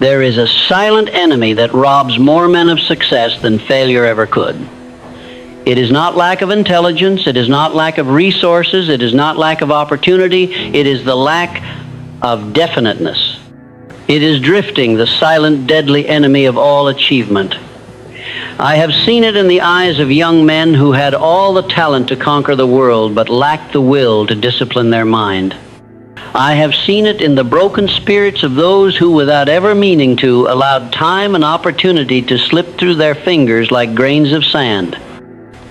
There is a silent enemy that robs more men of success than failure ever could. It is not lack of intelligence, it is not lack of resources, it is not lack of opportunity, it is the lack of definiteness. It is drifting, the silent, deadly enemy of all achievement. I have seen it in the eyes of young men who had all the talent to conquer the world but lacked the will to discipline their mind. I have seen it in the broken spirits of those who, without ever meaning to, allowed time and opportunity to slip through their fingers like grains of sand.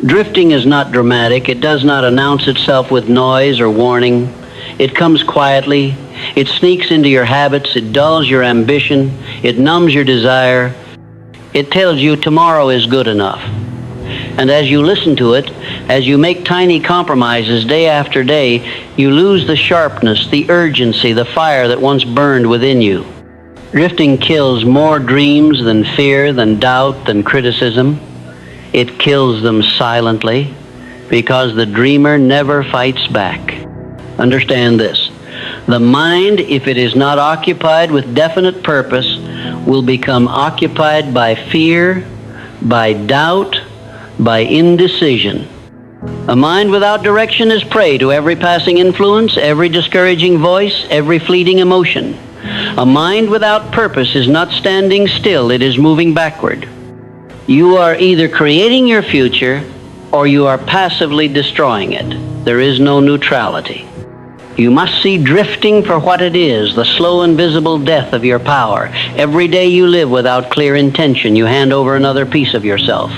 Drifting is not dramatic. It does not announce itself with noise or warning. It comes quietly. It sneaks into your habits. It dulls your ambition. It numbs your desire. It tells you tomorrow is good enough. And as you listen to it, as you make tiny compromises day after day, you lose the sharpness, the urgency, the fire that once burned within you. Drifting kills more dreams than fear, than doubt, than criticism. It kills them silently because the dreamer never fights back. Understand this. The mind, if it is not occupied with definite purpose, will become occupied by fear, by doubt, by indecision. A mind without direction is prey to every passing influence, every discouraging voice, every fleeting emotion. A mind without purpose is not standing still, it is moving backward. You are either creating your future or you are passively destroying it. There is no neutrality. You must see drifting for what it is, the slow invisible death of your power. Every day you live without clear intention, you hand over another piece of yourself.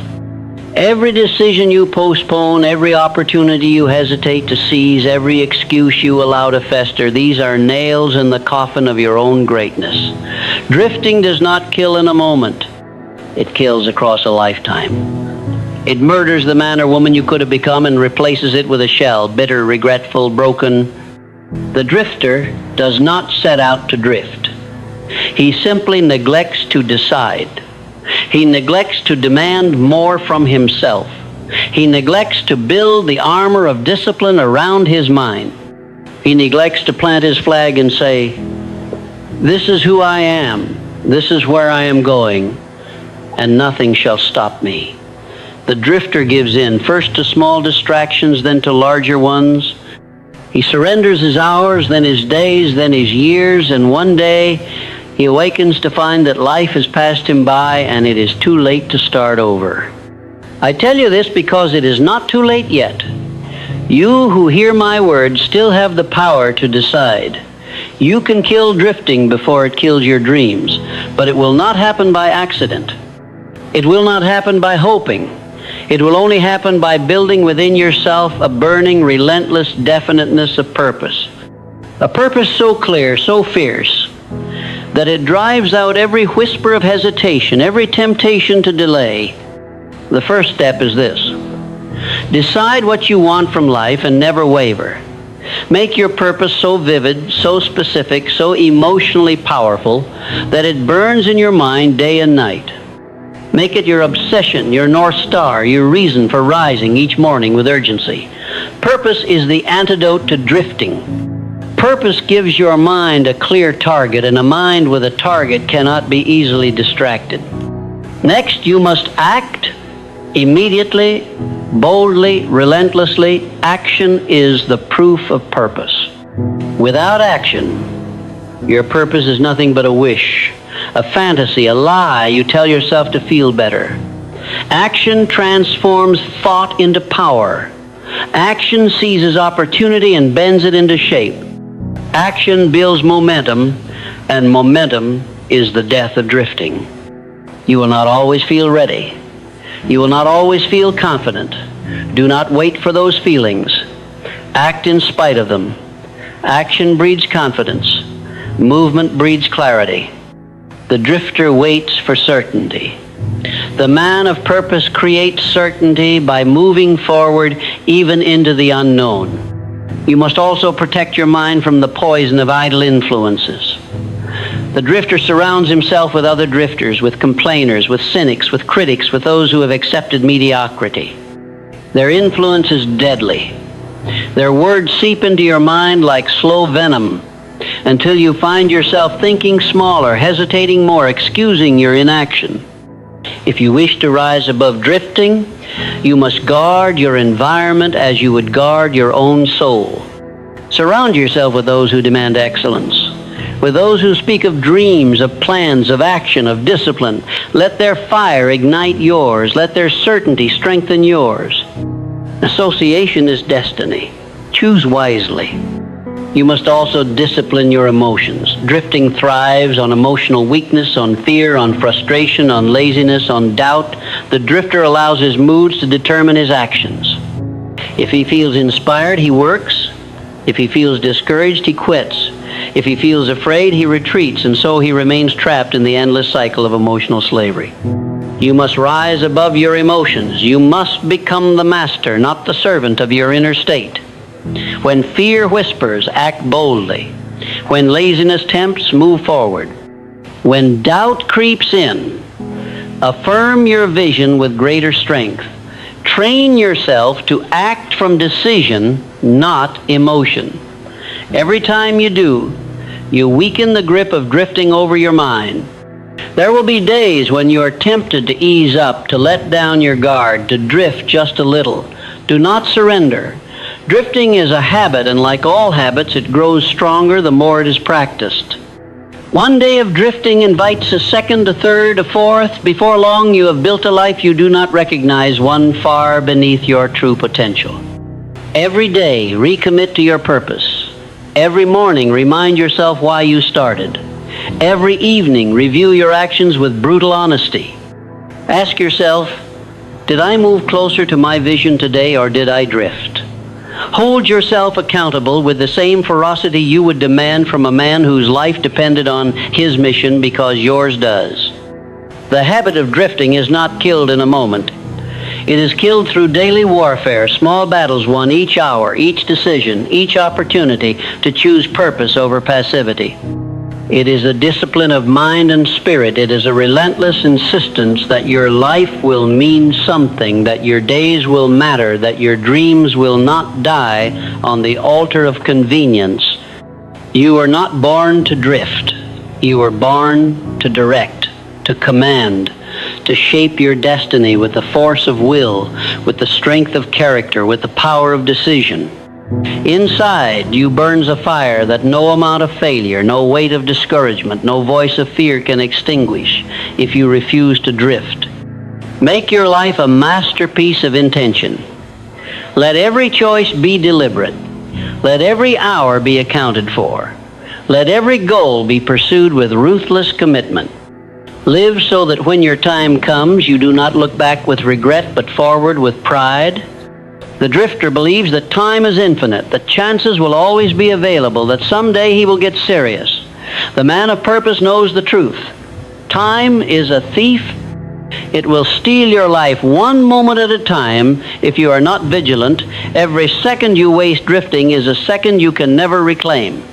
Every decision you postpone, every opportunity you hesitate to seize, every excuse you allow to fester, these are nails in the coffin of your own greatness. Drifting does not kill in a moment. It kills across a lifetime. It murders the man or woman you could have become and replaces it with a shell, bitter, regretful, broken. The drifter does not set out to drift. He simply neglects to decide. He neglects to demand more from himself. He neglects to build the armor of discipline around his mind. He neglects to plant his flag and say, "This is who I am. This is where I am going, and nothing shall stop me." The drifter gives in, first to small distractions, then to larger ones. He surrenders his hours, then his days, then his years, and one day he awakens to find that life has passed him by and it is too late to start over. I tell you this because it is not too late yet. You who hear my words still have the power to decide. You can kill drifting before it kills your dreams, but it will not happen by accident. It will not happen by hoping. It will only happen by building within yourself a burning, relentless definiteness of purpose. A purpose so clear, so fierce, that it drives out every whisper of hesitation, every temptation to delay. The first step is this. Decide what you want from life and never waver. Make your purpose so vivid, so specific, so emotionally powerful that it burns in your mind day and night. Make it your obsession, your North Star, your reason for rising each morning with urgency. Purpose is the antidote to drifting. Purpose gives your mind a clear target, and a mind with a target cannot be easily distracted. Next, you must act immediately, boldly, relentlessly. Action is the proof of purpose. Without action, your purpose is nothing but a wish, a fantasy, a lie you tell yourself to feel better. Action transforms thought into power. Action seizes opportunity and bends it into shape. Action builds momentum, and momentum is the death of drifting. You will not always feel ready. You will not always feel confident. Do not wait for those feelings. Act in spite of them. Action breeds confidence. Movement breeds clarity. The drifter waits for certainty. The man of purpose creates certainty by moving forward even into the unknown. You must also protect your mind from the poison of idle influences. The drifter surrounds himself with other drifters, with complainers, with cynics, with critics, with those who have accepted mediocrity. Their influence is deadly. Their words seep into your mind like slow venom. until you find yourself thinking smaller, hesitating more, excusing your inaction. If you wish to rise above drifting, you must guard your environment as you would guard your own soul. Surround yourself with those who demand excellence, with those who speak of dreams, of plans, of action, of discipline. Let their fire ignite yours. Let their certainty strengthen yours. Association is destiny. Choose wisely. You must also discipline your emotions. Drifting thrives on emotional weakness, on fear, on frustration, on laziness, on doubt. The drifter allows his moods to determine his actions. If he feels inspired, he works. If he feels discouraged, he quits. If he feels afraid, he retreats, and so he remains trapped in the endless cycle of emotional slavery. You must rise above your emotions. You must become the master, not the servant of your inner state. When fear whispers, act boldly. When laziness tempts, move forward. When doubt creeps in, affirm your vision with greater strength. Train yourself to act from decision, not emotion. Every time you do, you weaken the grip of drifting over your mind. There will be days when you are tempted to ease up, to let down your guard, to drift just a little. Do not surrender. Drifting is a habit, and like all habits, it grows stronger the more it is practiced. One day of drifting invites a second, a third, a fourth. Before long, you have built a life you do not recognize, one far beneath your true potential. Every day, recommit to your purpose. Every morning, remind yourself why you started. Every evening, review your actions with brutal honesty. Ask yourself, did I move closer to my vision today, or did I drift? Hold yourself accountable with the same ferocity you would demand from a man whose life depended on his mission because yours does. The habit of drifting is not killed in a moment. It is killed through daily warfare, small battles won each hour, each decision, each opportunity to choose purpose over passivity. It is a discipline of mind and spirit. It is a relentless insistence that your life will mean something, that your days will matter, that your dreams will not die on the altar of convenience. You are not born to drift. You were born to direct, to command, to shape your destiny with the force of will, with the strength of character, with the power of decision. Inside you burns a fire that no amount of failure, no weight of discouragement, no voice of fear can extinguish if you refuse to drift. Make your life a masterpiece of intention. Let every choice be deliberate. Let every hour be accounted for. Let every goal be pursued with ruthless commitment. Live so that when your time comes, you do not look back with regret, but forward with pride. The drifter believes that time is infinite, that chances will always be available, that someday he will get serious. The man of purpose knows the truth. Time is a thief. It will steal your life one moment at a time if you are not vigilant. Every second you waste drifting is a second you can never reclaim.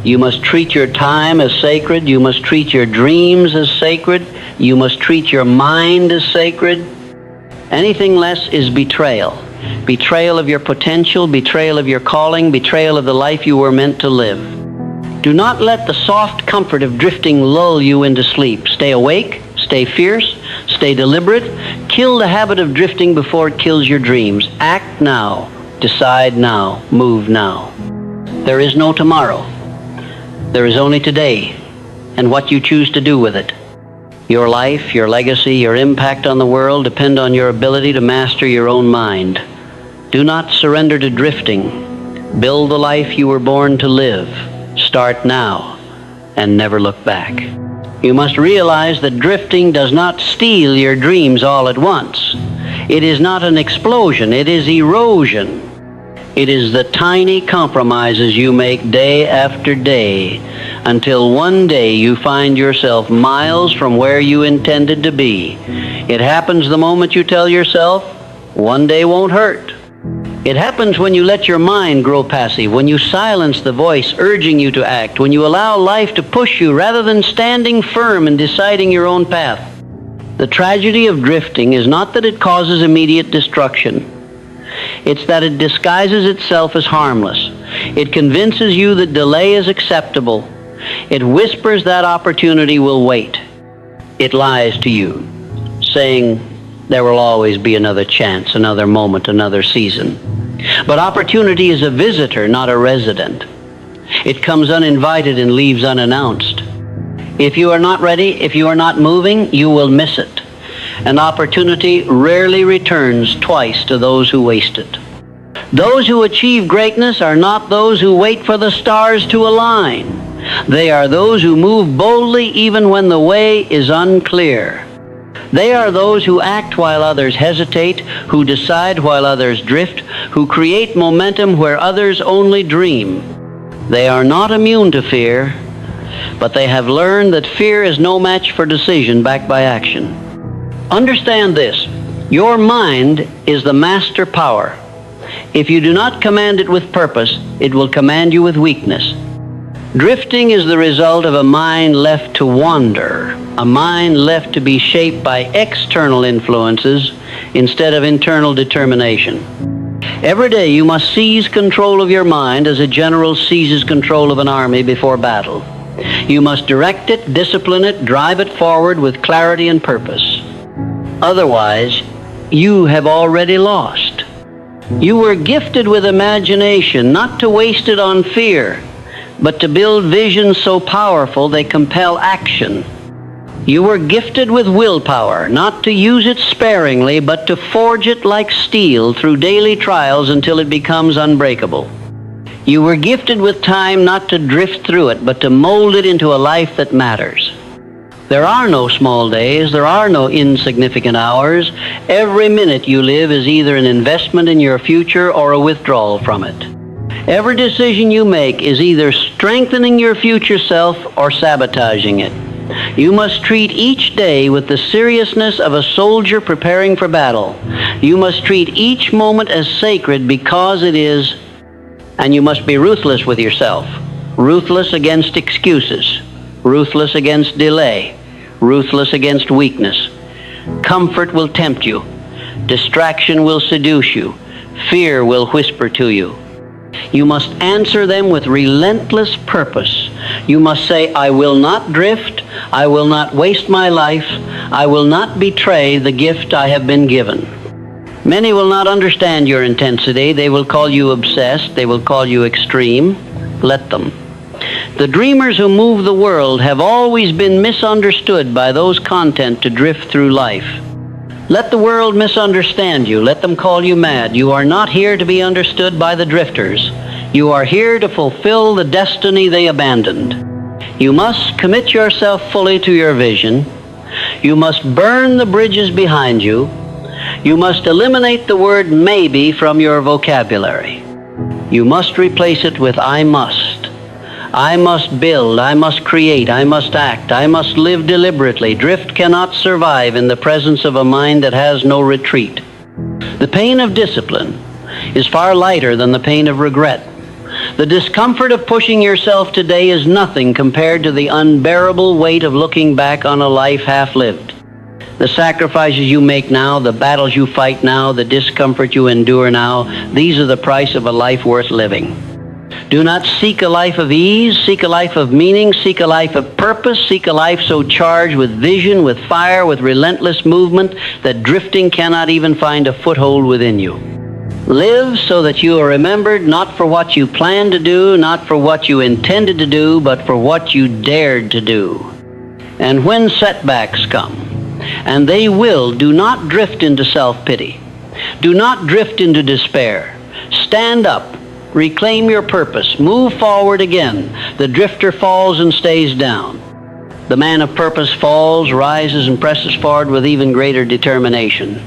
You must treat your time as sacred. You must treat your dreams as sacred. You must treat your mind as sacred. Anything less is betrayal. Betrayal of your potential, betrayal of your calling, betrayal of the life you were meant to live. Do not let the soft comfort of drifting lull you into sleep. Stay awake, stay fierce, stay deliberate. Kill the habit of drifting before it kills your dreams. Act now, decide now, move now. There is no tomorrow. There is only today, and what you choose to do with it. Your life, your legacy, your impact on the world depend on your ability to master your own mind. Do not surrender to drifting. Build the life you were born to live. Start now and never look back. You must realize that drifting does not steal your dreams all at once. It is not an explosion, it is erosion. It is the tiny compromises you make day after day until one day you find yourself miles from where you intended to be. It happens the moment you tell yourself, one day won't hurt. It happens when you let your mind grow passive, when you silence the voice urging you to act, when you allow life to push you rather than standing firm and deciding your own path. The tragedy of drifting is not that it causes immediate destruction. It's that it disguises itself as harmless. It convinces you that delay is acceptable. It whispers that opportunity will wait. It lies to you, saying there will always be another chance, another moment, another season. But opportunity is a visitor, not a resident. It comes uninvited and leaves unannounced. If you are not ready, if you are not moving, you will miss it. An opportunity rarely returns twice to those who waste it. Those who achieve greatness are not those who wait for the stars to align. They are those who move boldly even when the way is unclear. They are those who act while others hesitate, who decide while others drift, who create momentum where others only dream. They are not immune to fear, but they have learned that fear is no match for decision backed by action. Understand this: your mind is the master power. If you do not command it with purpose, it will command you with weakness. Drifting is the result of a mind left to wander, a mind left to be shaped by external influences instead of internal determination. Every day you must seize control of your mind as a general seizes control of an army before battle. You must direct it, discipline it, drive it forward with clarity and purpose. Otherwise, you have already lost. You were gifted with imagination, not to waste it on fear, but to build visions so powerful they compel action. You were gifted with willpower, not to use it sparingly, but to forge it like steel through daily trials until it becomes unbreakable. You were gifted with time not to drift through it, but to mold it into a life that matters. There are no small days, there are no insignificant hours. Every minute you live is either an investment in your future or a withdrawal from it. Every decision you make is either strengthening your future self or sabotaging it. You must treat each day with the seriousness of a soldier preparing for battle. You must treat each moment as sacred because it is, and you must be ruthless with yourself. Ruthless against excuses. Ruthless against delay. Ruthless against weakness. Comfort will tempt you. Distraction will seduce you. Fear will whisper to you. You must answer them with relentless purpose. You must say, I will not drift. I will not waste my life. I will not betray the gift I have been given. Many will not understand your intensity. They will call you obsessed. They will call you extreme. Let them. The dreamers who move the world have always been misunderstood by those content to drift through life. Let the world misunderstand you. Let them call you mad. You are not here to be understood by the drifters. You are here to fulfill the destiny they abandoned. You must commit yourself fully to your vision. You must burn the bridges behind you. You must eliminate the word maybe from your vocabulary. You must replace it with I must. I must build, I must create, I must act, I must live deliberately. Drift cannot survive in the presence of a mind that has no retreat. The pain of discipline is far lighter than the pain of regret. The discomfort of pushing yourself today is nothing compared to the unbearable weight of looking back on a life half-lived. The sacrifices you make now, the battles you fight now, the discomfort you endure now, these are the price of a life worth living. Do not seek a life of ease, seek a life of meaning, seek a life of purpose, seek a life so charged with vision, with fire, with relentless movement that drifting cannot even find a foothold within you. Live so that you are remembered not for what you planned to do, not for what you intended to do, but for what you dared to do. And when setbacks come, and they will, do not drift into self-pity. Do not drift into despair. Stand up. Reclaim your purpose. Move forward again. The drifter falls and stays down. The man of purpose falls, rises, and presses forward with even greater determination.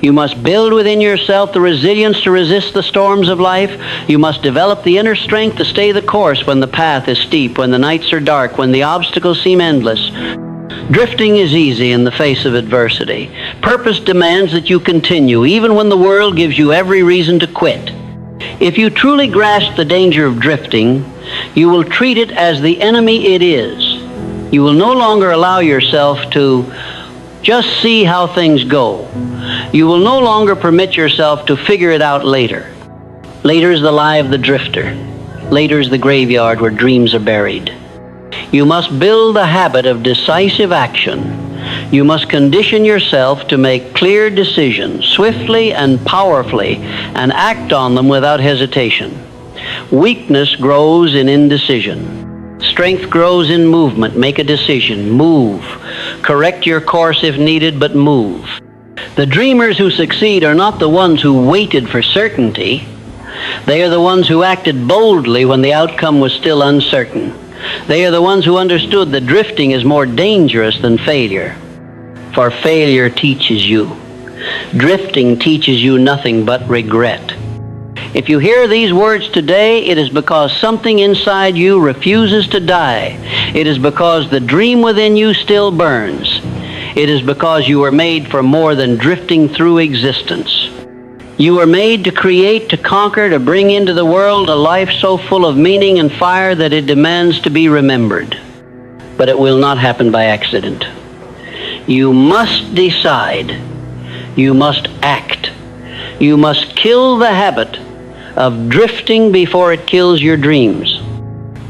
You must build within yourself the resilience to resist the storms of life. You must develop the inner strength to stay the course when the path is steep, when the nights are dark, when the obstacles seem endless. Drifting is easy in the face of adversity. Purpose demands that you continue, even when the world gives you every reason to quit. If you truly grasp the danger of drifting, you will treat it as the enemy it is. You will no longer allow yourself to just see how things go. You will no longer permit yourself to figure it out later. Later is the lie of the drifter. Later is the graveyard where dreams are buried. You must build a habit of decisive action. You must condition yourself to make clear decisions swiftly and powerfully and act on them without hesitation. Weakness grows in indecision. Strength grows in movement. Make a decision. Move. Correct your course if needed, but move. The dreamers who succeed are not the ones who waited for certainty. They are the ones who acted boldly when the outcome was still uncertain. They are the ones who understood that drifting is more dangerous than failure. For failure teaches you. Drifting teaches you nothing but regret. If you hear these words today, it is because something inside you refuses to die. It is because the dream within you still burns. It is because you were made for more than drifting through existence. You were made to create, to conquer, to bring into the world a life so full of meaning and fire that it demands to be remembered. But it will not happen by accident. You must decide. You must act. You must kill the habit of drifting before it kills your dreams.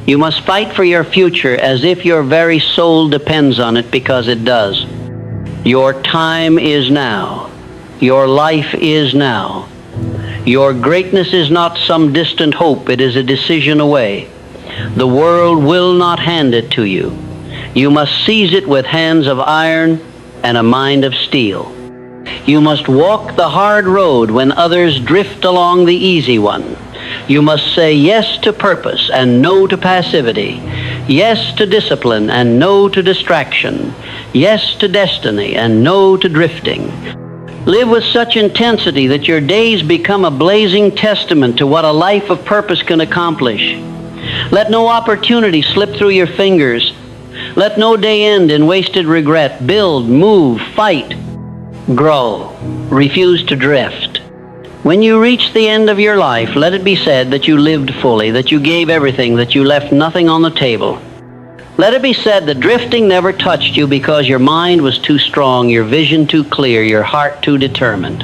You must fight for your future as if your very soul depends on it, because it does. Your time is now. Your life is now. Your greatness is not some distant hope. It is a decision away. The world will not hand it to you. You must seize it with hands of iron and a mind of steel. You must walk the hard road when others drift along the easy one. You must say yes to purpose and no to passivity. Yes to discipline and no to distraction. Yes to destiny and no to drifting. Live with such intensity that your days become a blazing testament to what a life of purpose can accomplish. Let no opportunity slip through your fingers. Let no day end in wasted regret. Build, move, fight, grow. Refuse to drift. When you reach the end of your life, let it be said that you lived fully, that you gave everything, that you left nothing on the table. Let it be said that drifting never touched you because your mind was too strong, your vision too clear, your heart too determined.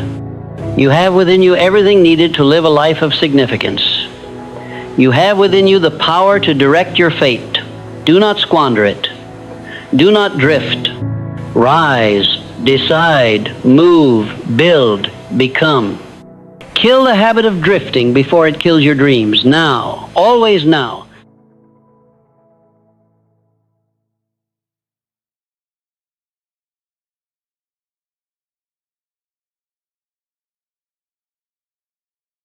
You have within you everything needed to live a life of significance. You have within you the power to direct your fate. Do not squander it. Do not drift. Rise, decide, move, build, become. Kill the habit of drifting before it kills your dreams. Now, always now.